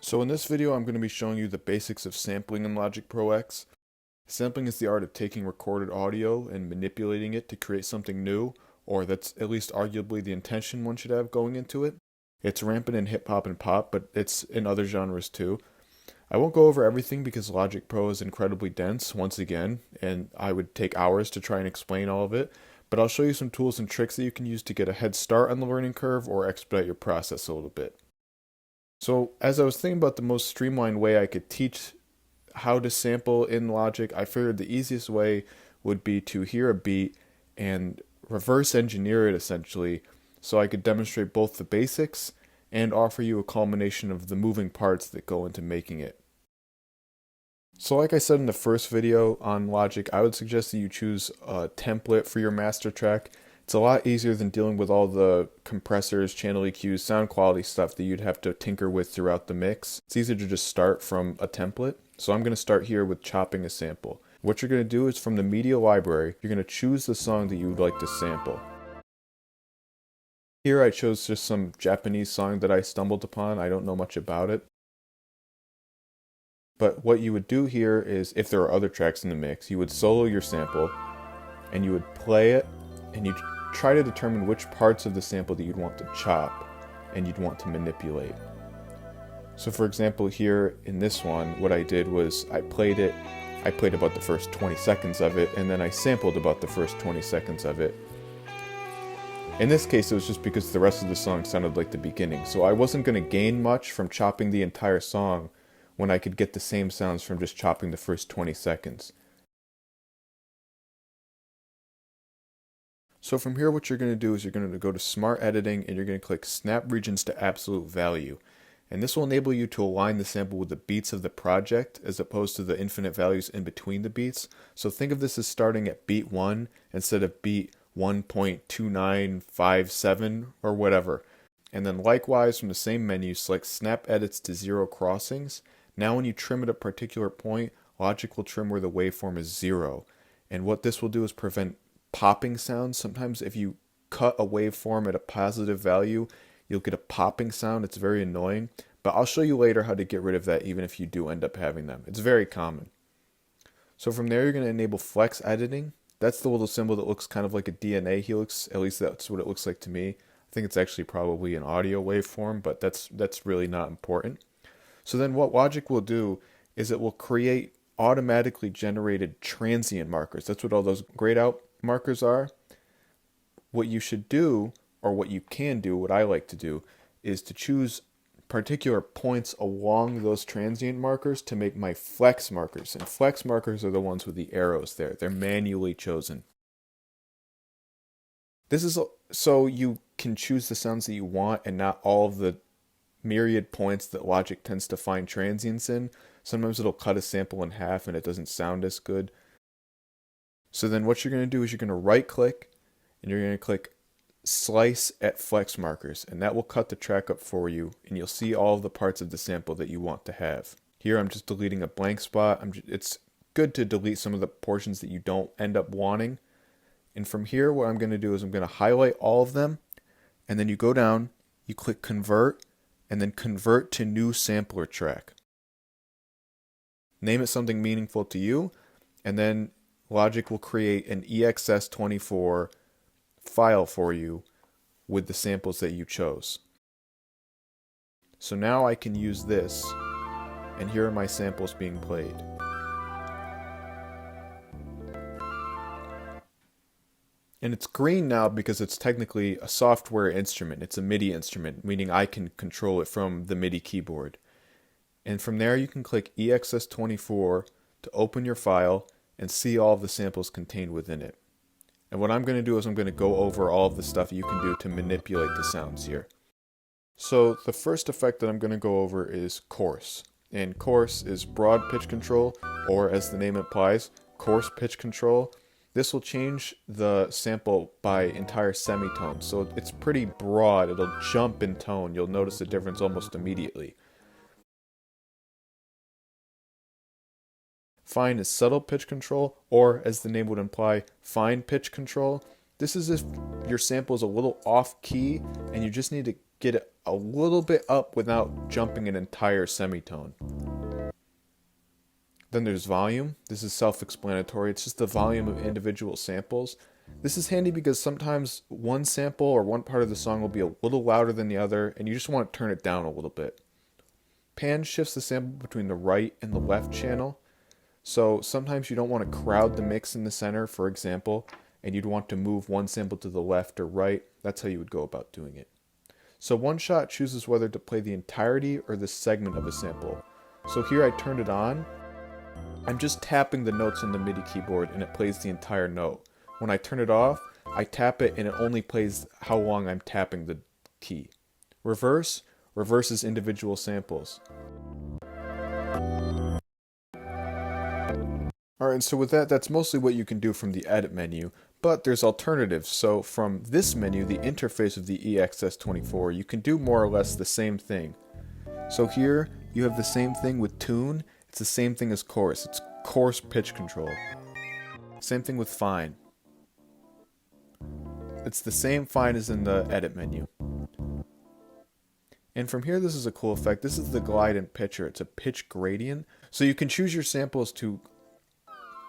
So in this video, I'm going to be showing you the basics of sampling in Logic Pro X. Sampling is the art of taking recorded audio and manipulating it to create something new, or that's at least arguably the intention one should have going into it. It's rampant in hip hop and pop, but it's in other genres too. I won't go over everything because Logic Pro is incredibly dense, once again, and I would take hours to try and explain all of it, but I'll show you some tools and tricks that you can use to get a head start on the learning curve or expedite your process a little bit. So as I was thinking about the most streamlined way I could teach how to sample in Logic, I figured the easiest way would be to hear a beat and reverse engineer it essentially, so I could demonstrate both the basics and offer you a culmination of the moving parts that go into making it. So like I said in the first video on Logic, I would suggest that you choose a template for your master track. It's a lot easier than dealing with all the compressors, channel EQs, sound quality stuff that you'd have to tinker with throughout the mix. It's easier to just start from a template. So I'm going to start here with chopping a sample. What you're going to do is from the media library, you're going to choose the song that you would like to sample. Here I chose just some Japanese song that I stumbled upon. I don't know much about it. But what you would do here is, if there are other tracks in the mix, you would solo your sample and you would play it and you'd try to determine which parts of the sample that you'd want to chop and you'd want to manipulate. So for example, here in this one, what I did was I played about the first 20 seconds of it, and then I sampled about the first 20 seconds of it. In this case, it was just because the rest of the song sounded like the beginning, so I wasn't going to gain much from chopping the entire song when I could get the same sounds from just chopping the first 20 seconds. So from here, what you're going to do is you're going to go to Smart Editing and you're going to click Snap Regions to Absolute Value. And this will enable you to align the sample with the beats of the project as opposed to the infinite values in between the beats. So think of this as starting at beat 1 instead of beat 1.2957 or whatever. And then likewise from the same menu, select Snap Edits to 0 crossings. Now when you trim at a particular point, Logic will trim where the waveform is 0. And what this will do is prevent popping sounds. Sometimes if you cut a waveform at a positive value, you'll get a popping sound. It's very annoying, but I'll show you later how to get rid of that even if you do end up having them. It's very common. So from there, you're going to enable flex editing. That's the little symbol that looks kind of like a DNA helix. At least that's what it looks like to me. I think it's actually probably an audio waveform, but that's really not important. So then what Logic will do is it will create automatically generated transient markers. That's what all those grayed out markers are. What you should do, or what you can do, what I like to do, is to choose particular points along those transient markers to make my flex markers. And flex markers are the ones with the arrows there. They're manually chosen. This is so you can choose the sounds that you want and not all of the myriad points that Logic tends to find transients in. Sometimes it'll cut a sample in half and it doesn't sound as good. So then what you're going to do is you're going to right click and you're going to click Slice at Flex Markers, and that will cut the track up for you and you'll see all of the parts of the sample that you want to have. Here I'm just deleting a blank spot. It's good to delete some of the portions that you don't end up wanting. And from here what I'm going to do is I'm going to highlight all of them, and then you go down, you click Convert, and then Convert to New Sampler Track. Name it something meaningful to you, and then Logic will create an EXS24 file for you with the samples that you chose. So now I can use this, and here are my samples being played. And it's green now because it's technically a software instrument. It's a MIDI instrument, meaning I can control it from the MIDI keyboard. And from there you can click EXS24 to open your file and see all of the samples contained within it. And what I'm going to do is I'm going to go over all of the stuff you can do to manipulate the sounds here. So the first effect that I'm going to go over is coarse. And coarse is broad pitch control, or as the name implies, coarse pitch control. This will change the sample by entire semitones. So it's pretty broad. It'll jump in tone. You'll notice the difference almost immediately. Fine is subtle pitch control, or as the name would imply, fine pitch control. This is if your sample is a little off key and you just need to get it a little bit up without jumping an entire semitone. Then there's volume. This is self-explanatory. It's just the volume of individual samples. This is handy because sometimes one sample or one part of the song will be a little louder than the other, and you just want to turn it down a little bit. Pan shifts the sample between the right and the left channel. So sometimes you don't want to crowd the mix in the center, for example, and you'd want to move one sample to the left or right. That's how you would go about doing it. So one shot chooses whether to play the entirety or the segment of a sample. So here I turned it on. I'm just tapping the notes on the MIDI keyboard and it plays the entire note. When I turn it off, I tap it and it only plays how long I'm tapping the key. Reverse reverses individual samples. Alright, so with that, that's mostly what you can do from the edit menu, but there's alternatives. So from this menu, the interface of the EXS24, you can do more or less the same thing. So here, you have the same thing with tune. It's the same thing as chorus. It's coarse pitch control. Same thing with fine. It's the same fine as in the edit menu. And from here, this is a cool effect. This is the glide and pitcher. It's a pitch gradient. So you can choose your samples to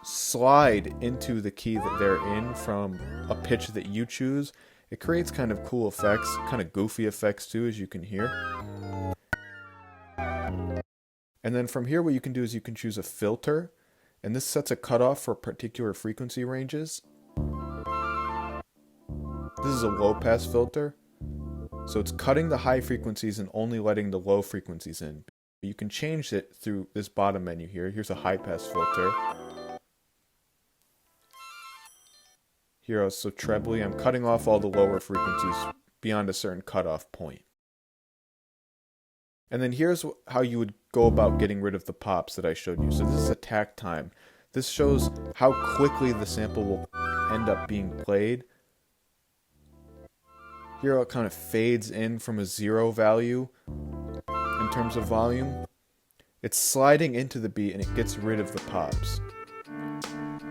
slide into the key that they're in from a pitch that you choose. It creates kind of cool effects, kind of goofy effects too, as you can hear. And then from here, what you can do is you can choose a filter, and this sets a cutoff for particular frequency ranges. This is a low pass filter, so it's cutting the high frequencies and only letting the low frequencies in. You can change it through this bottom menu here. Here's a high pass filter. Here also trebly, I'm cutting off all the lower frequencies beyond a certain cutoff point. And then here's how you would go about getting rid of the pops that I showed you. So this is attack time. This shows how quickly the sample will end up being played. Here it kind of fades in from a 0 value in terms of volume. It's sliding into the beat and it gets rid of the pops.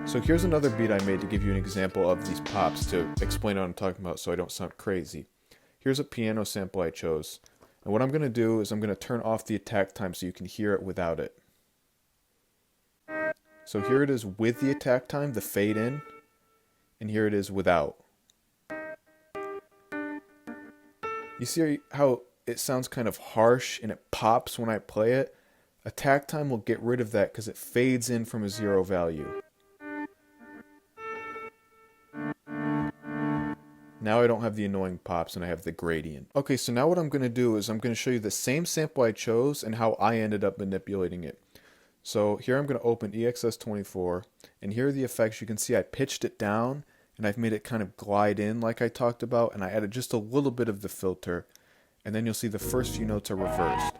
So here's another beat I made to give you an example of these pops to explain what I'm talking about so I don't sound crazy. Here's a piano sample I chose. And what I'm going to do is I'm going to turn off the attack time so you can hear it without it. So here it is with the attack time, the fade in, and here it is without. You see how it sounds kind of harsh and it pops when I play it? Attack time will get rid of that because it fades in from a 0 value. Now I don't have the annoying pops and I have the gradient. Okay, so now what I'm going to do is I'm going to show you the same sample I chose and how I ended up manipulating it. So here I'm going to open EXS24 and here are the effects. You can see I pitched it down and I've made it kind of glide in like I talked about, and I added just a little bit of the filter, and then you'll see the first few notes are reversed.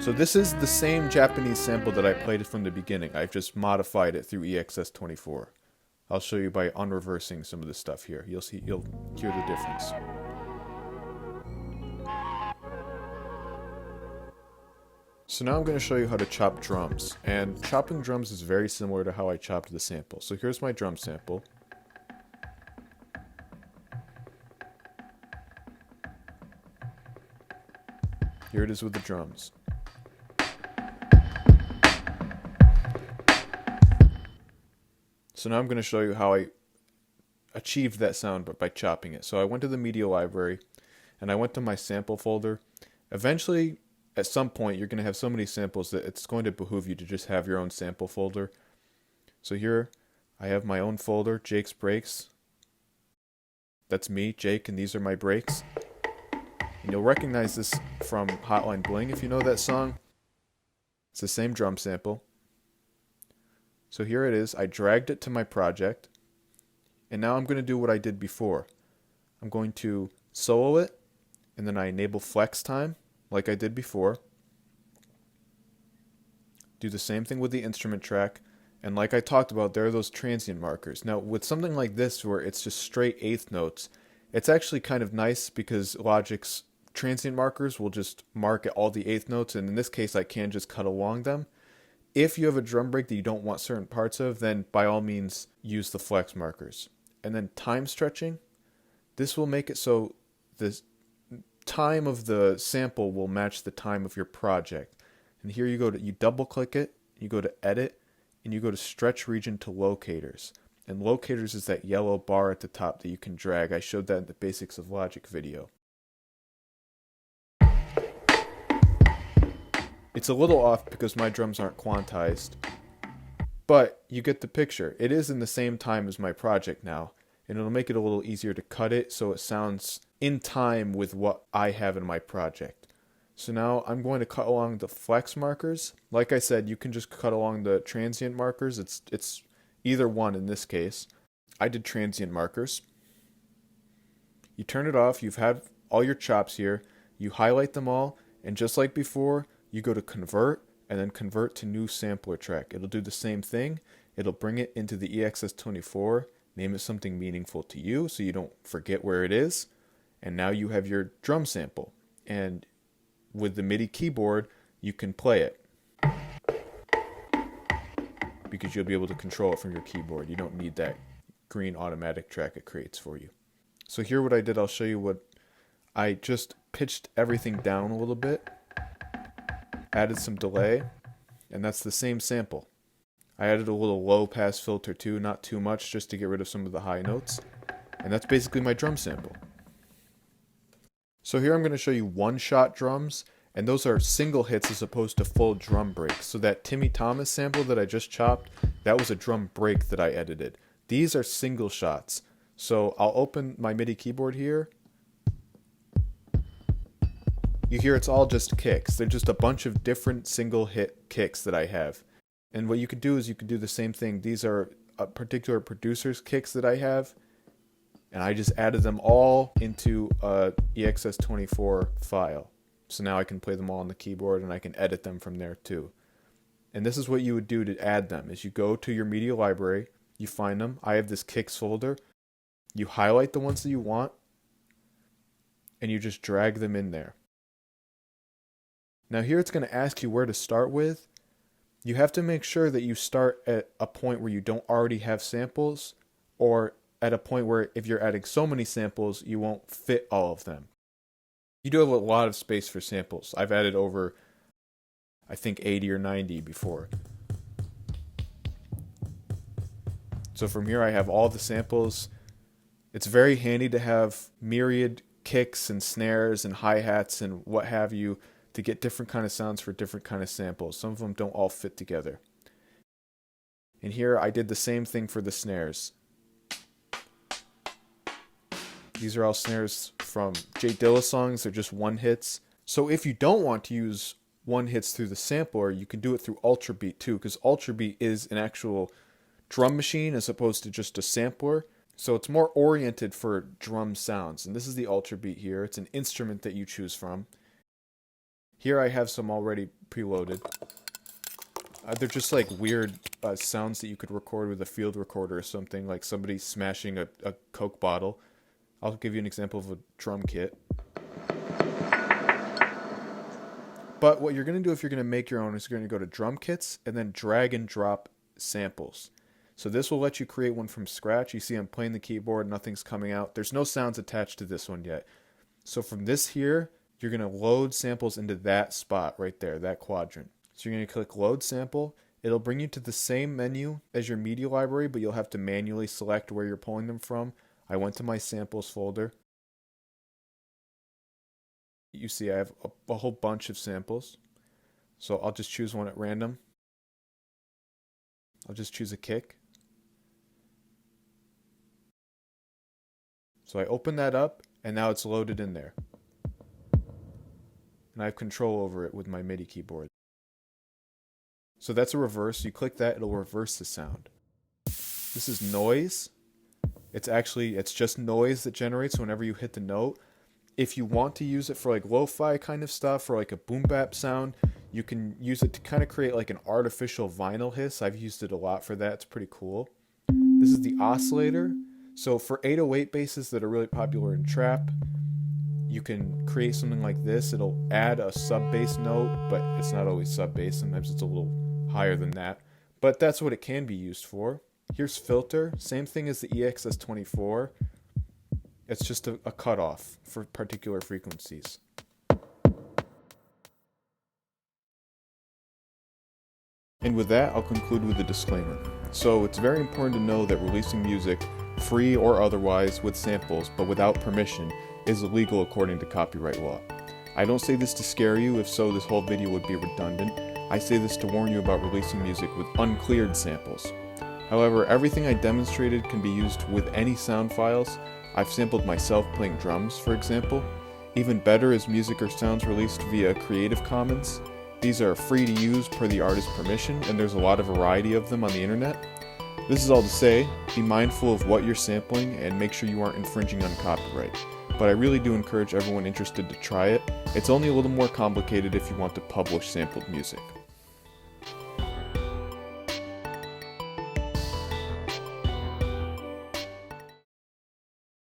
So this is the same Japanese sample that I played from the beginning. I've just modified it through EXS24. I'll show you by unreversing some of the stuff here. You'll hear the difference. So now I'm going to show you how to chop drums. And chopping drums is very similar to how I chopped the sample. So here's my drum sample. Here it is with the drums. So now I'm going to show you how I achieved that sound but by chopping it. So I went to the media library and I went to my sample folder. Eventually, at some point, you're going to have so many samples that it's going to behoove you to just have your own sample folder. So here I have my own folder, Jake's Breaks. That's me, Jake, and these are my breaks. And you'll recognize this from Hotline Bling if you know that song. It's the same drum sample. So here it is. I dragged it to my project. And now I'm going to do what I did before. I'm going to solo it, and then I enable flex time, like I did before. Do the same thing with the instrument track. And like I talked about, there are those transient markers. Now, with something like this where it's just straight eighth notes, it's actually kind of nice because Logic's transient markers will just mark all the eighth notes. And in this case, I can just cut along them. If you have a drum break that you don't want certain parts of, then by all means use the flex markers. And then time stretching, this will make it so the time of the sample will match the time of your project. And here you double click it, you go to edit, and you go to stretch region to locators. And locators is that yellow bar at the top that you can drag. I showed that in the Basics of Logic video. It's a little off because my drums aren't quantized, but you get the picture. It is in the same time as my project now, and it'll make it a little easier to cut it so it sounds in time with what I have in my project. So now I'm going to cut along the flex markers. Like I said, you can just cut along the transient markers. It's either one in this case. I did transient markers. You turn it off. You've had all your chops here. You highlight them all, and just like before, you go to convert and then convert to new sampler track. It'll do the same thing. It'll bring it into the EXS24, name it something meaningful to you so you don't forget where it is. And now you have your drum sample. And with the MIDI keyboard, you can play it, because you'll be able to control it from your keyboard. You don't need that green automatic track it creates for you. So here what I did, I'll show you what I just pitched everything down a little bit. Added some delay, and that's the same sample. I added a little low pass filter too, not too much, just to get rid of some of the high notes. And that's basically my drum sample. So here I'm going to show you one-shot drums, and those are single hits as opposed to full drum breaks. So that Timmy Thomas sample that I just chopped, that was a drum break that I edited. These are single shots. So I'll open my MIDI keyboard here. You hear it's all just kicks. They're just a bunch of different single hit kicks that I have. And what you could do is you could do the same thing. These are particular producer's kicks that I have. And I just added them all into a EXS24 file. So now I can play them all on the keyboard and I can edit them from there too. And this is what you would do to add them. Is you go to your media library, you find them. I have this kicks folder. You highlight the ones that you want, and you just drag them in there. Now here it's going to ask you where to start with. You have to make sure that you start at a point where you don't already have samples, or at a point where if you're adding so many samples, you won't fit all of them. You do have a lot of space for samples. I've added over, I think, 80 or 90 before. So from here I have all the samples. It's very handy to have myriad kicks and snares and hi-hats and what have you to get different kind of sounds for different kind of samples. Some of them don't all fit together. And here I did the same thing for the snares. These are all snares from Jay Dilla songs. They're just one hits. So if you don't want to use one hits through the sampler, you can do it through Ultrabeat too, because Ultrabeat is an actual drum machine as opposed to just a sampler. So it's more oriented for drum sounds. And this is the Ultrabeat here. It's an instrument that you choose from. Here I have some already preloaded. They're just like weird sounds that you could record with a field recorder or something, like somebody smashing a Coke bottle. I'll give you an example of a drum kit. But what you're going to do if you're going to make your own is you're going to go to drum kits and then drag and drop samples. So this will let you create one from scratch. You see I'm playing the keyboard, nothing's coming out. There's no sounds attached to this one yet. So from this here, you're going to load samples into that spot right there, that quadrant. So you're going to click load sample. It'll bring you to the same menu as your media library, but you'll have to manually select where you're pulling them from. I went to my samples folder. You see I have a whole bunch of samples. So I'll just choose one at random. I'll just choose a kick. So I open that up, and now it's loaded in there. And I have control over it with my MIDI keyboard. So that's a reverse. You click that, it'll reverse the sound. This is noise. It's just noise that generates whenever you hit the note. If you want to use it for like lo-fi kind of stuff, or like a boom bap sound, you can use it to kind of create like an artificial vinyl hiss. I've used it a lot for that. It's pretty cool. This is the Oscillator. So for 808 basses that are really popular in trap, you can create something like this. It'll add a sub bass note, but it's not always sub bass. Sometimes it's a little higher than that, but that's what it can be used for. Here's filter, same thing as the EXS24. It's just a cutoff for particular frequencies. And with that, I'll conclude with a disclaimer. So it's very important to know that releasing music, free or otherwise, with samples, but without permission, is illegal according to copyright law. I don't say this to scare you, if so this whole video would be redundant. I say this to warn you about releasing music with uncleared samples. However, everything I demonstrated can be used with any sound files. I've sampled myself playing drums, for example. Even better is music or sounds released via Creative Commons. These are free to use per the artist's permission, and there's a lot of variety of them on the internet. This is all to say, be mindful of what you're sampling and make sure you aren't infringing on copyright. But I really do encourage everyone interested to try it. It's only a little more complicated if you want to publish sampled music.